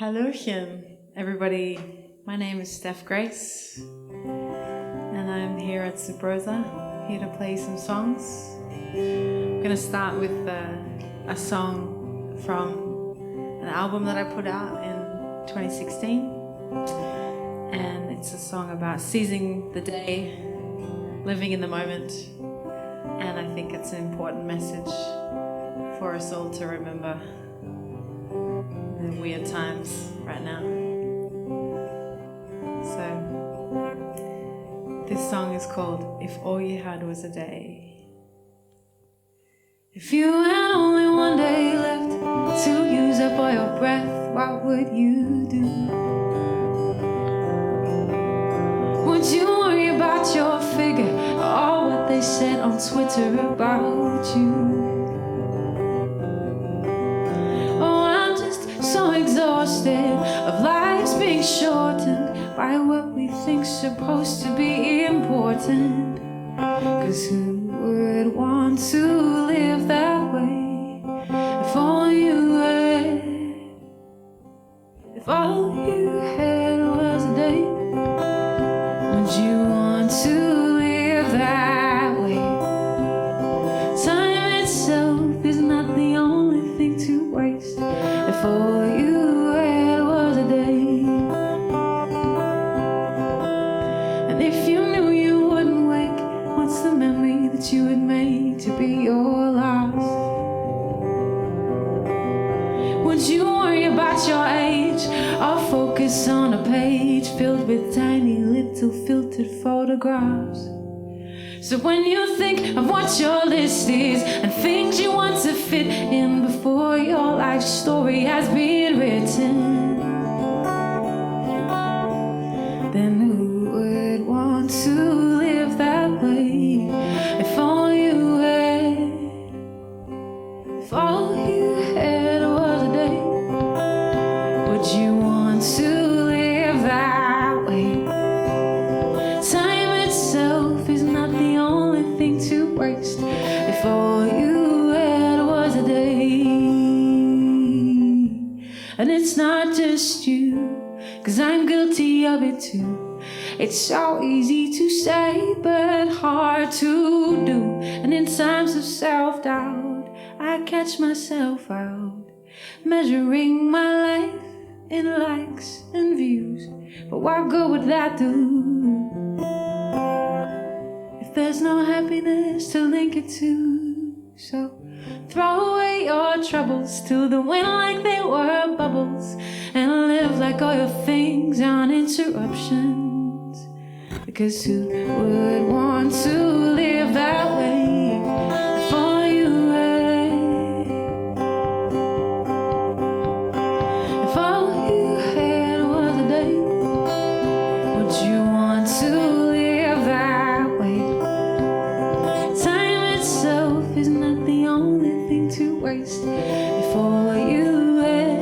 Hallöchen, everybody. My name is Steph Grace, and I'm here at SUBROSA, here to play some songs. I'm going to start with a song from an album that I put out in 2016, and it's a song about seizing the day, living in the moment, and I think it's an important message for us all to remember the weird times right now. So this song is called If All You Had Was a Day. If you had only one day left to use up all your breath, what would you do? Would you worry about your figure or what they said on Twitter about you? So exhausted of lives being shortened by what we think's supposed to be important. 'Cause who would want to live that way if all you had was a day? Would you want to live that way? Time itself is not the only thing to waste. If all you had was a day, and if you knew you wouldn't wake, what's the memory that you would make to be your last? Would you worry about your age or focus on a page filled with tiny little filtered photographs? So when you think of what your list is and things you want to fit in before your life story has been written, then who would want to live that way if all you had was a day? Would you want to live that way? Time itself is not the only thing to waste if all you had was a day. And it's not just you, 'cause I'm guilty of it too. It's so easy to say but hard to do. And in times of self-doubt I catch myself out, measuring my life in likes and views. But what good would that do if there's no happiness to link it to? So throw away your troubles to the wind like they were bubbles, and live like all your things on interruptions. Because who would want to live that way if all you had was a day? Would you want to live that way? Time itself is not the only thing to waste if all you had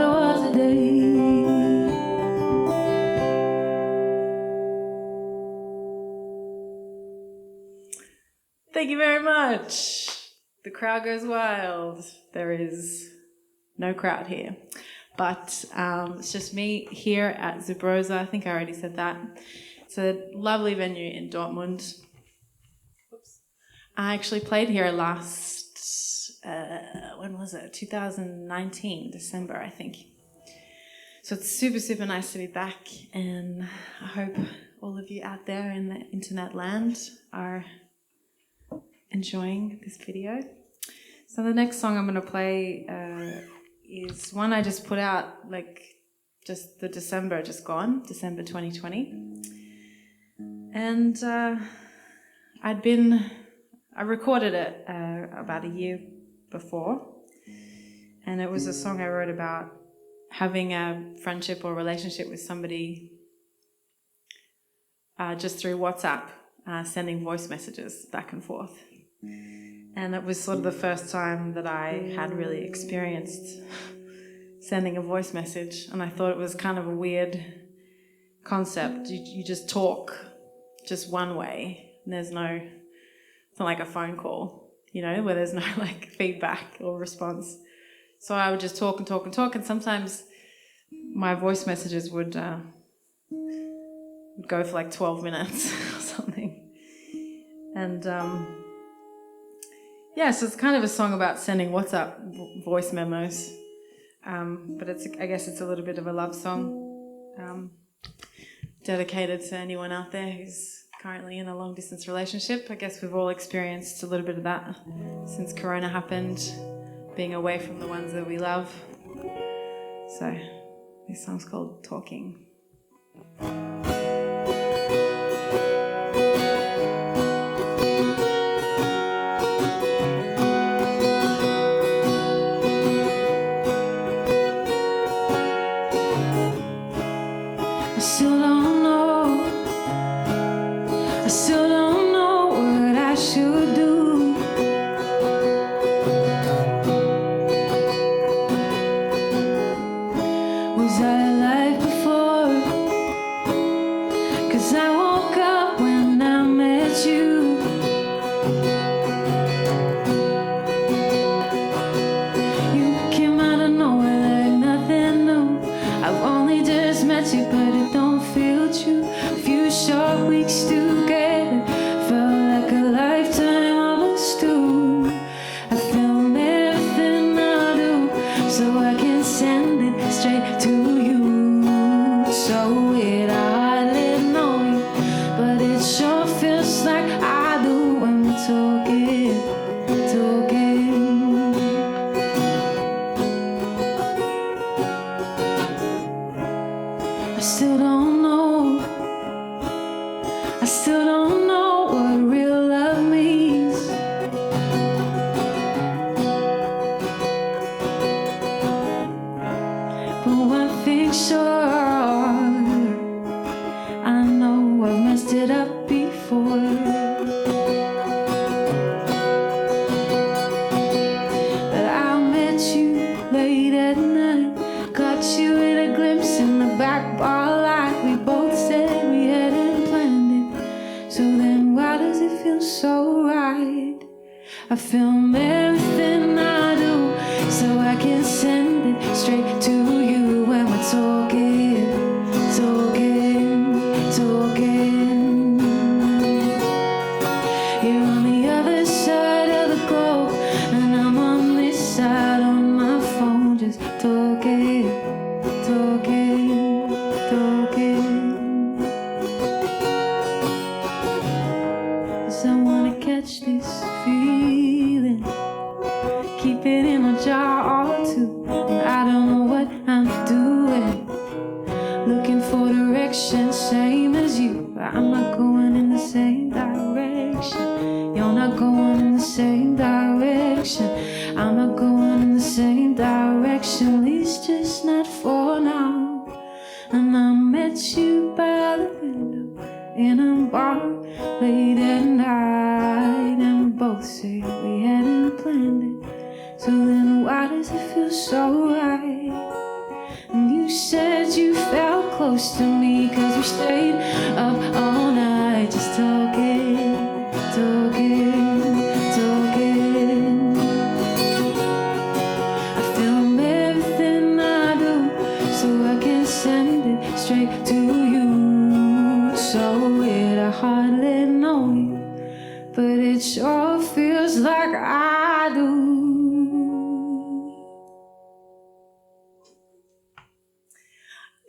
was a day. Thank you very much. The crowd goes wild. There is no crowd here, but it's just me here at SUBROSA. I think I already said that. It's a lovely venue in Dortmund. Oops. I actually played here last, when was it? 2019, December, I think. So it's super, super nice to be back, and I hope all of you out there in the internet land are enjoying this video. So the next song I'm going to play is one I just put out, like just the December just gone, December 2020. And I recorded it about a year before, and it was a song I wrote about having a friendship or relationship with somebody just through WhatsApp, sending voice messages back and forth. And it was sort of the first time that I had really experienced sending a voice message, and I thought it was kind of a weird concept. You just talk just one way, and it's not like a phone call. where there's no like feedback or response. So I would just talk and talk and talk, and sometimes my voice messages would go for like 12 minutes or something. And so it's kind of a song about sending WhatsApp voice memos. But I guess it's a little bit of a love song, dedicated to anyone out there who's currently in a long distance relationship. I guess we've all experienced a little bit of that since Corona happened, being away from the ones that we love. So this song's called Talking.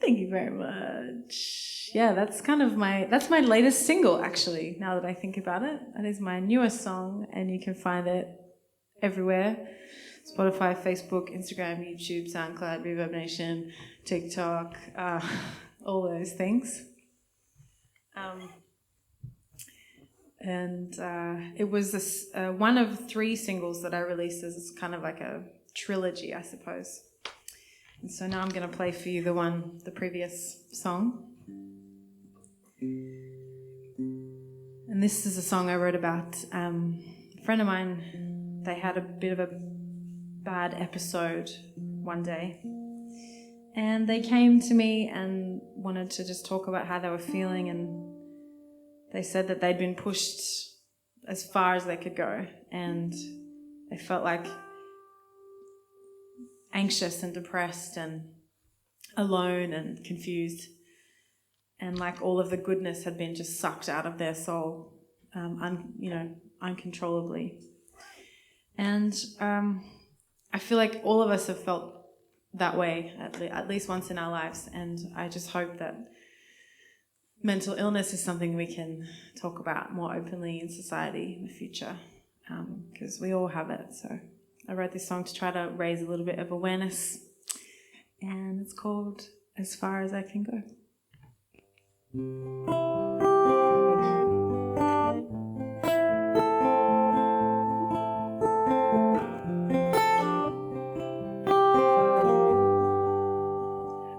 Thank you very much. Yeah, that's my latest single, actually, now that I think about it. That is my newest song, and you can find it everywhere. Spotify, Facebook, Instagram, YouTube, SoundCloud, Reverb Nation, TikTok, all those things. It was one of 3 singles that I released as kind of like a trilogy, I suppose. And so now I'm going to play for you the previous song. And this is a song I wrote about a friend of mine. They had a bit of a bad episode one day. And they came to me and wanted to just talk about how they were feeling, and they said that they'd been pushed as far as they could go, and they felt like anxious and depressed and alone and confused, and like all of the goodness had been just sucked out of their soul, uncontrollably. And I feel like all of us have felt that way at least once in our lives, and I just hope that mental illness is something we can talk about more openly in society in the future, because we all have it. So I wrote this song to try to raise a little bit of awareness, and it's called As Far As I Can Go.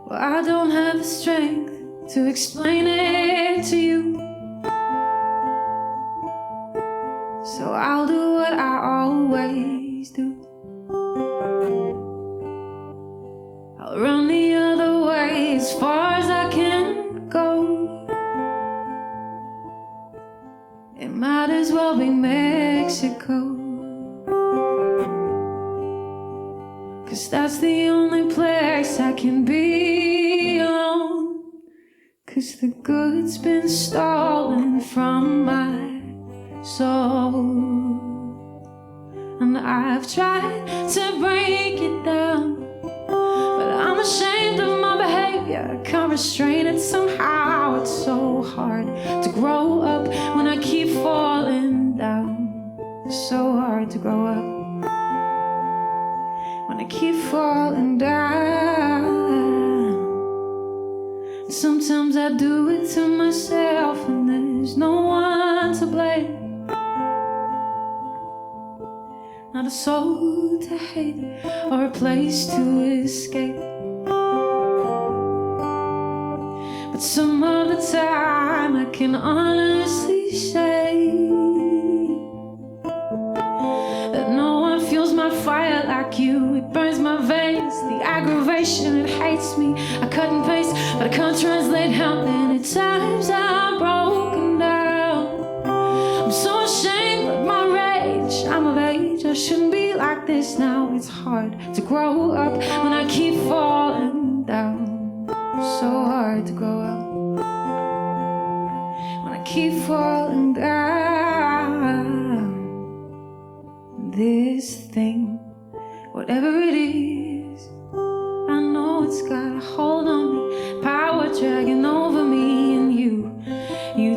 Well, I don't have the strength to explain it to you, so I'll do what I always do. I'll run the other way as far as I can go. It might as well be Mexico, 'cause that's the only place I can be alone. 'Cause the good's been stolen from my soul, and I've tried to break it down, but I'm ashamed of my behavior, can't restrain it somehow. It's so hard to grow up when I keep falling down. It's so hard to grow up when I keep falling down. Sometimes I do it to myself, and there's no one to blame. Not a soul to hate or a place to escape. But some of the time I can honestly say that no one fuels my fire like you. It burns my veins, the aggravation, it hates me. I cut and paste, but I can't translate how many times I'm broken down. I'm so ashamed of my rage, I'm of age, I shouldn't be like this now. It's hard to grow up when I keep falling down. So hard to grow up when I keep falling down. This thing, whatever it is, I know it's got a hold on me, power dragging over me, and you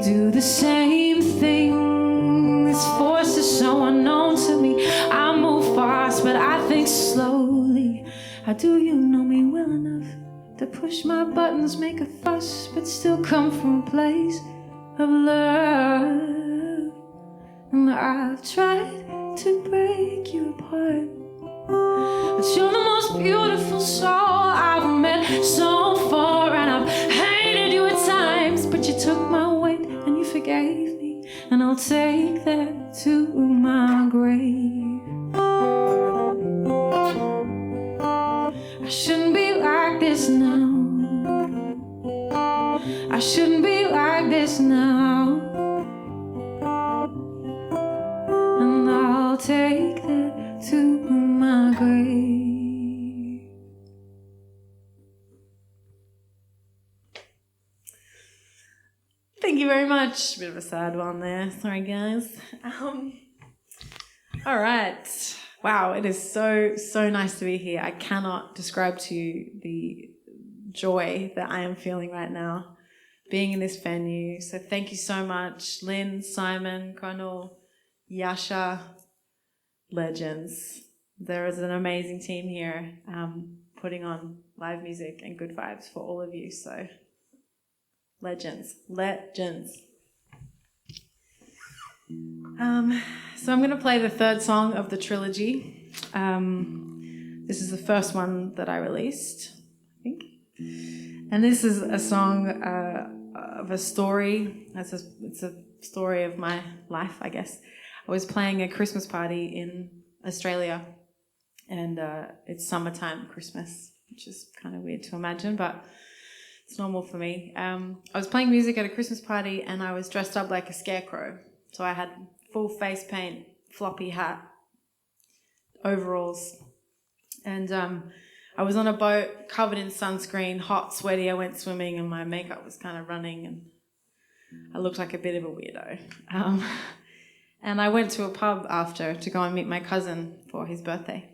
do the same thing. This force is so unknown to me. I move fast, but I think slowly. How do you know me well enough to push my buttons, make a fuss, but still come from a place of love? And I've tried to break you apart, but you're the most beautiful soul I've met so far. And I've hated you at times, but you took my weight and you forgave me, and I'll take that to my grave. I shouldn't be like this now. I shouldn't be like this now. And I'll take that to my grave. Thank you very much. Bit of a sad one there. Sorry, guys. All right. Wow, it is so nice to be here. I cannot describe to you the joy that I am feeling right now being in this venue. So thank you so much, Lynn, Simon, Cornel, Yasha, legends. There is an amazing team here putting on live music and good vibes for all of you. So legends. So I'm going to play the third song of the trilogy. This is the first one that I released, I think. And this is a song of a story. It's a story of my life, I guess. I was playing a Christmas party in Australia, and it's summertime Christmas, which is kind of weird to imagine, but it's normal for me. I was playing music at a Christmas party, and I was dressed up like a scarecrow. So I had full face paint, floppy hat, overalls. And I was on a boat covered in sunscreen, hot, sweaty. I went swimming and my makeup was kind of running and I looked like a bit of a weirdo. And I went to a pub after to go and meet my cousin for his birthday.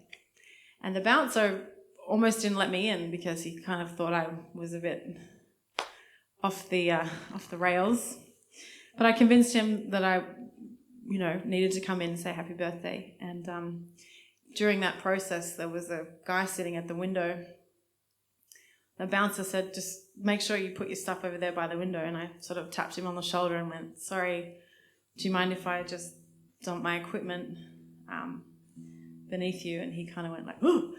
And the bouncer almost didn't let me in because he kind of thought I was a bit off the rails. But I convinced him that I, needed to come in and say happy birthday. And during that process, there was a guy sitting at the window. The bouncer said, just make sure you put your stuff over there by the window. And I sort of tapped him on the shoulder and went, sorry, do you mind if I just dump my equipment beneath you? And he kind of went like, ooh.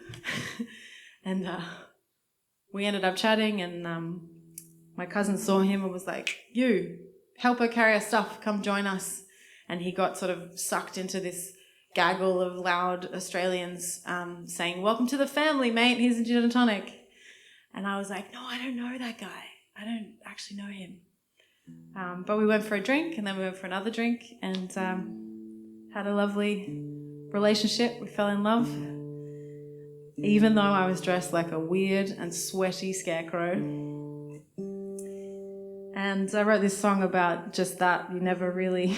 And we ended up chatting and my cousin saw him and was like, you, help her carry her stuff, come join us. And he got sort of sucked into this gaggle of loud Australians saying, welcome to the family, mate, here's a gin and tonic. And I was like, no, I don't know that guy. I don't actually know him. But we went for a drink and then we went for another drink and had a lovely relationship. We fell in love, even though I was dressed like a weird and sweaty scarecrow. And I wrote this song about just that. You never really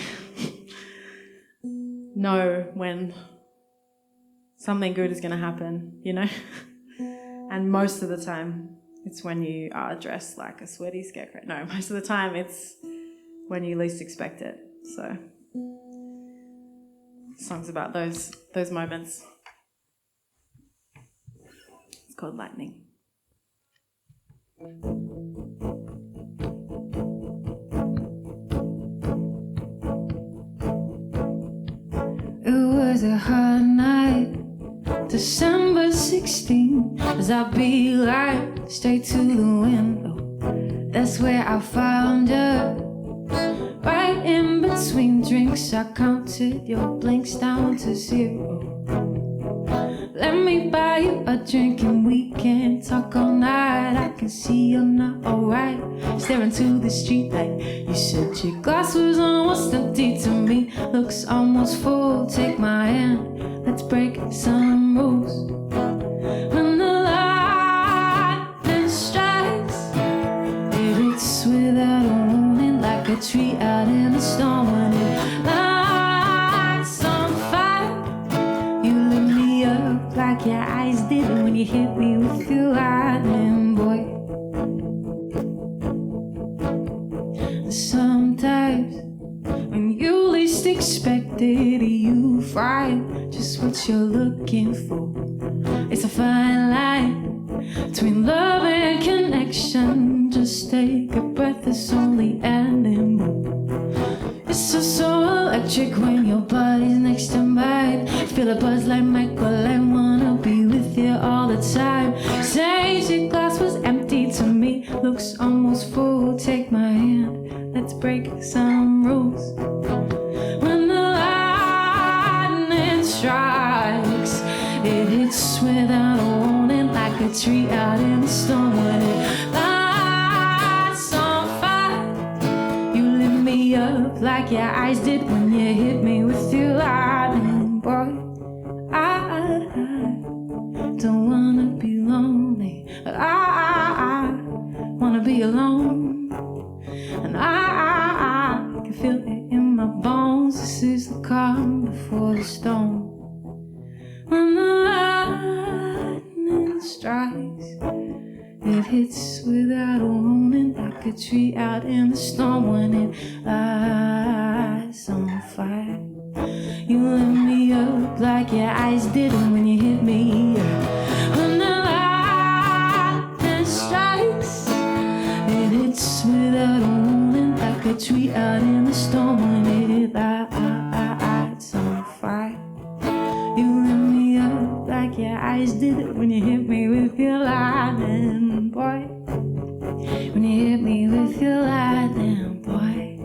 know when something good is going to happen, And most of the time, it's when you are dressed like a sweaty scarecrow. No, most of the time it's when you least expect it. So, the song's about those moments. It's called Lightning. It was a hard night, December 16th, as I be like straight to the window. That's where I found you. Right in between drinks, I counted your blinks down to 0. Let me buy you a drink and we can talk all night. I can see you're not alright, staring to the street light. You said your glass was almost empty to me, looks almost full. Take my hand, let's break some rules. When the lightning strikes, it hits without a warning, like a tree out in a storm. When it lights on fire, you lit me up like your eyes did when you hit me with your lightning, boy. Sometimes when you least expect it, you find just what you're looking for. It's a fine line between love and connection. Just take a breath, it's only ending. It's so electric when your body's next to mine. Feel a buzz like Michael, I wanna be with you all the time. Say your glass was empty to me, looks almost full. Take my hand, let's break some rules. When the lightning strikes, it hits without a warning, like a tree out in a storm. When it lights on fire, you lit me up like your eyes did when you hit me with your lightning, boy. I don't wanna be lonely, but I wanna be alone. And I can feel it in my bones. This is the calm before the storm. When the lightning strikes, it hits without a warning, like a tree out in the storm. When it lights on fire, you lit me up like your eyes did when you hit me. When the lightning strikes, it hits without a warning, like a tree out in the storm. When it lights on fire, you lit me up like your eyes did when you hit me with your lightning, boy. When you hit me with your lightning, boy.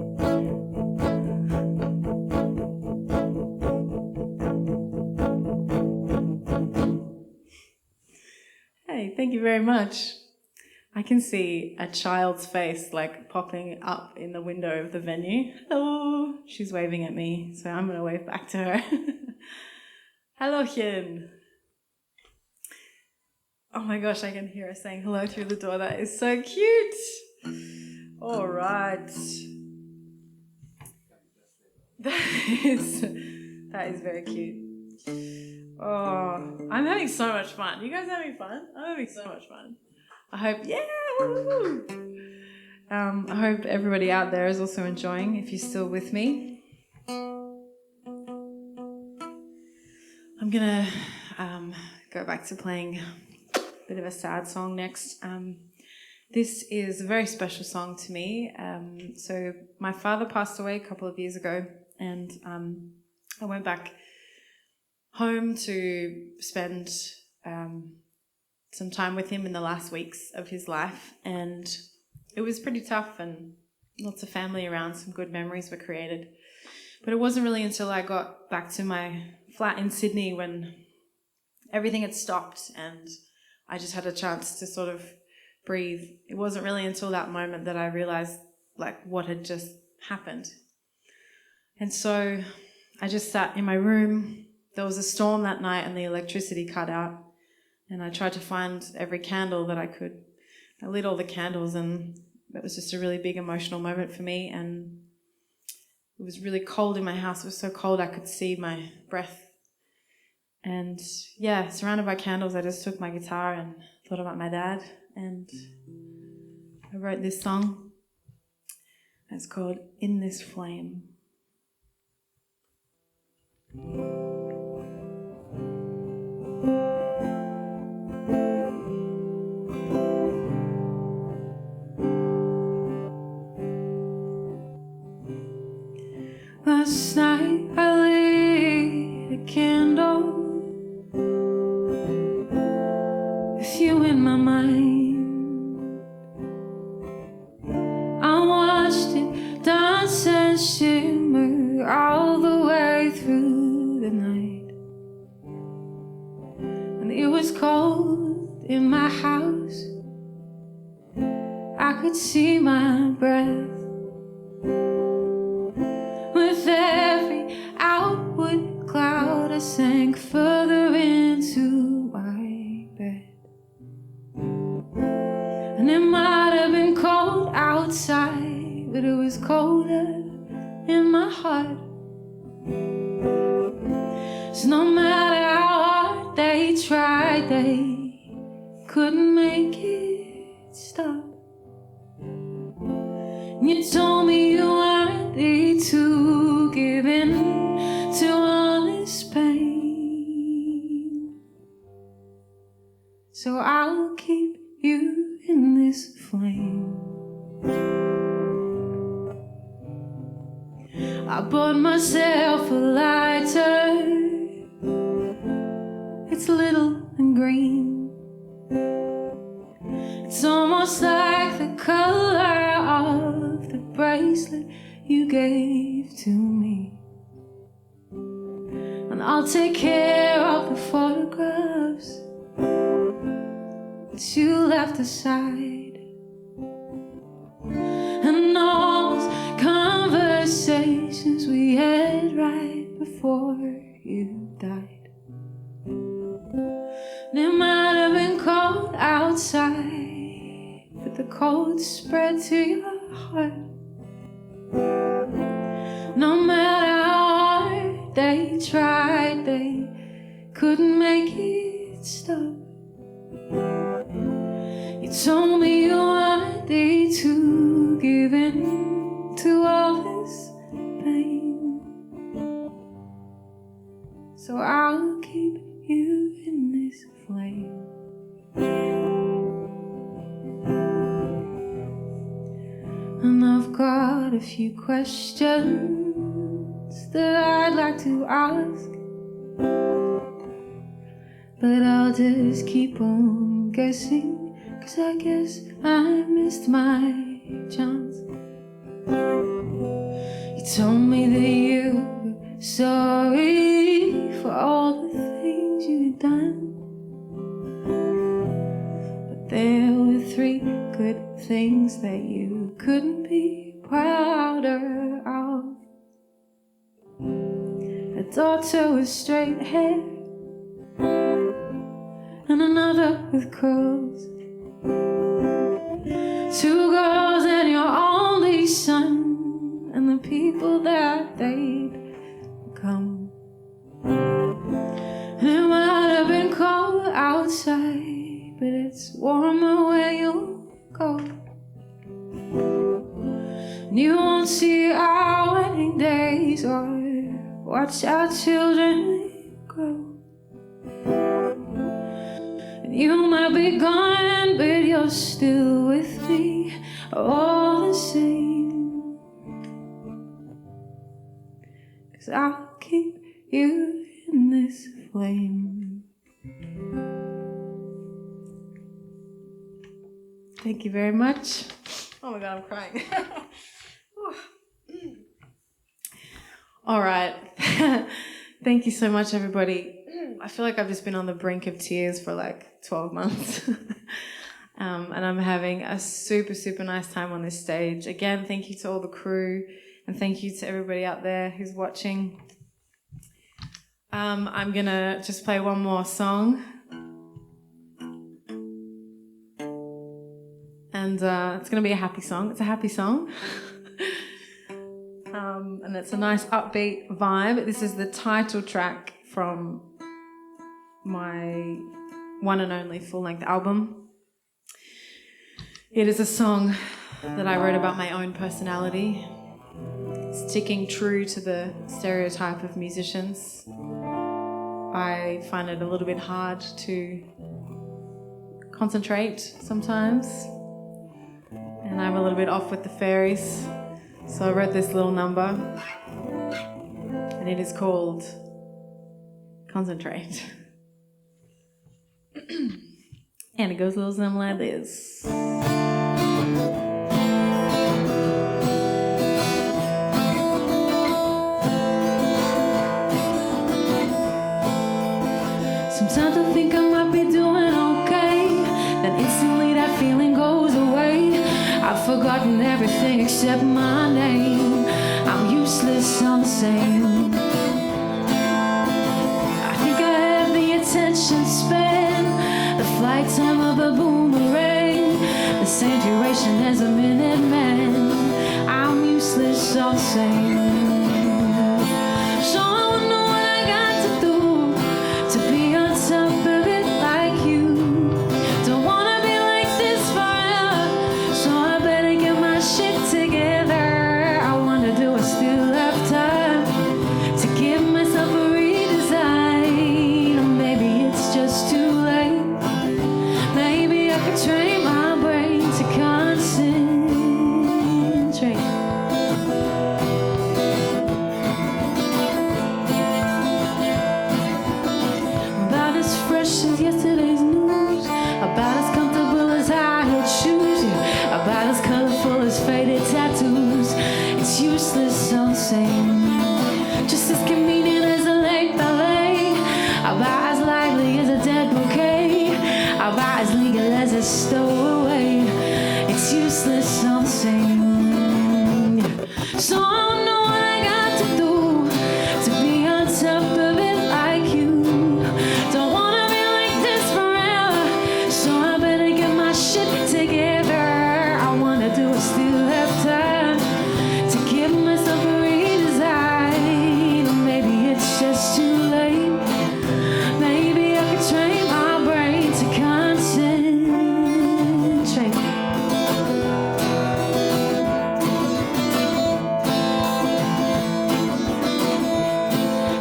Hey, thank you very much. I can see a child's face like popping up in the window of the venue. Hello. She's waving at me, so I'm going to wave back to her. Hellochen. Oh my gosh, I can hear her saying hello through the door. That is so cute. All right. That is very cute. Oh, I'm having so much fun. You guys having fun? I'm having so much fun. I hope, yeah, woo! I hope everybody out there is also enjoying, if you're still with me. I'm gonna go back to playing a bit of a sad song next. This is a very special song to me. So my father passed away a couple of years ago, and I went back home to spend some time with him in the last weeks of his life, and it was pretty tough, and lots of family around, some good memories were created. But it wasn't really until I got back to my flat in Sydney when everything had stopped and I just had a chance to sort of breathe. It wasn't really until that moment that I realized like what had just happened. And so I just sat in my room. There was a storm that night and the electricity cut out, and I tried to find every candle that I could. I lit all the candles, and it was just a really big emotional moment for me. And it was really cold in my house. It was so cold I could see my breath. And yeah, surrounded by candles, I just took my guitar and thought about my dad, and I wrote this song. It's called In This Flame. Last night I lit a candle with you in my mind. I watched it dance and shimmer all the way through the night. And it was cold in my house. I could see my breath. With every outward cloud, I sank further into my bed. And it might have been cold outside, but it was colder in my heart. So no matter how hard they tried, they couldn't make it stop. And you told me you weren't ready to give in to all this pain. So I'll keep you in this flame. I bought myself a lighter. It's little and green. It's almost like the color of the bracelet you gave to me. And I'll take care of the photographs that you left aside, and all those conversations we had right before you died. And it might have been cold outside, but the cold spread to your heart. No matter how hard they tried, they couldn't make it stop. You told me you weren't ready to give in to all this pain. So I'll keep you in this flame. And I've got a few questions that I'd like to ask, but I'll just keep on guessing, 'cause I guess I missed my chance. You told me that you were sorry for all the things you'd done, but there were 3 things that you couldn't be prouder of. A daughter with straight hair and another with curls. Two girls and your only son, and the people that they'd become. And it might have been cold outside, but it's warmer where you go. And you won't see our wedding days or watch our children grow. And you might be gone, but you're still with me all the same. 'Cause I'll keep you in this flame. Thank you very much. Oh my God, I'm crying. All right. Thank you so much, everybody. I feel like I've just been on the brink of tears for like 12 months. And I'm having a super, super nice time on this stage. Again, thank you to all the crew, and thank you to everybody out there who's watching. I'm going to just play one more song. And it's going to be a happy song. It's a happy song. And it's a nice upbeat vibe. This is the title track from my one and only full-length album. It is a song that I wrote about my own personality, sticking true to the stereotype of musicians. I find it a little bit hard to concentrate sometimes, and I'm a little bit off with the fairies. So I wrote this little number, and it is called Concentrate. And it goes a little something like this. Sometimes I think I might be doing okay, then instantly that feeling goes away. I've forgotten everything except my name. I'm useless all the same. I think I have the attention span, the flight time of a boomerang, the same duration as a minute man. I'm useless all the same. So I wonder what I got to do to be on top of it like you. Don't wanna be like this forever, so I better get my shit together. I wonder, do I still have time to give myself a redesign? Or maybe it's just too late. Maybe I could train my brain to concentrate. About as fresh as yesterday's news, about as comfortable as high-heeled shoes, yeah. About as colorful as faded tattoos. It's useless all the same. Just as convenient as a late ballet, about as lively as a dead bouquet, about as legal as a stowaway. It's useless all the same. So I don't know what I got to do to be on top of it like you. Don't wanna be like this forever, so I better get my shit together. I wonder, do I still have time to give myself a redesign? Or maybe it's just too late. Maybe I could train my brain to concentrate.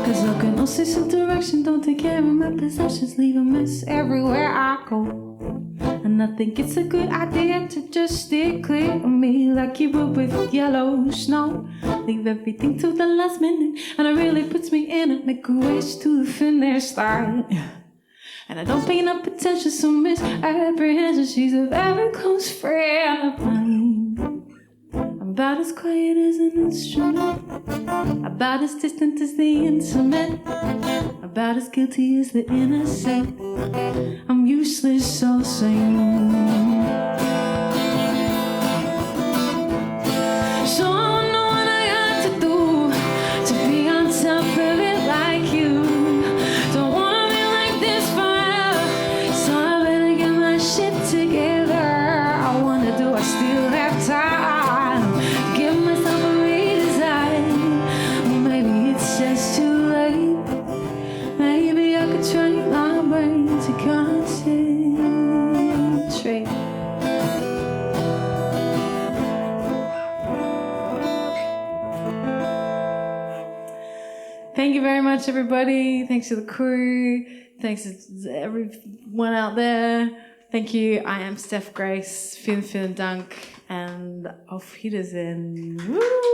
'Cause I can no sense of direction, don't take care of my possessions, leave a mess everywhere I go. And I think it's a good idea to just steer clear of me like you would with yellow snow. Leave everything till the last minute, and it really puts me in a make a wish to the finish line. And I don't pay enough attention, so misapprehension, she's a very close friend of mine. I'm about as quiet as an instrument, about as distant as the intimate, about as guilty as the innocent. I'm useless all the same. Thank you very much, everybody. Thanks to the crew. Thanks to everyone out there. Thank you. I am Steph Grace. Vielen, vielen Dank. And auf Wiedersehen. Woo!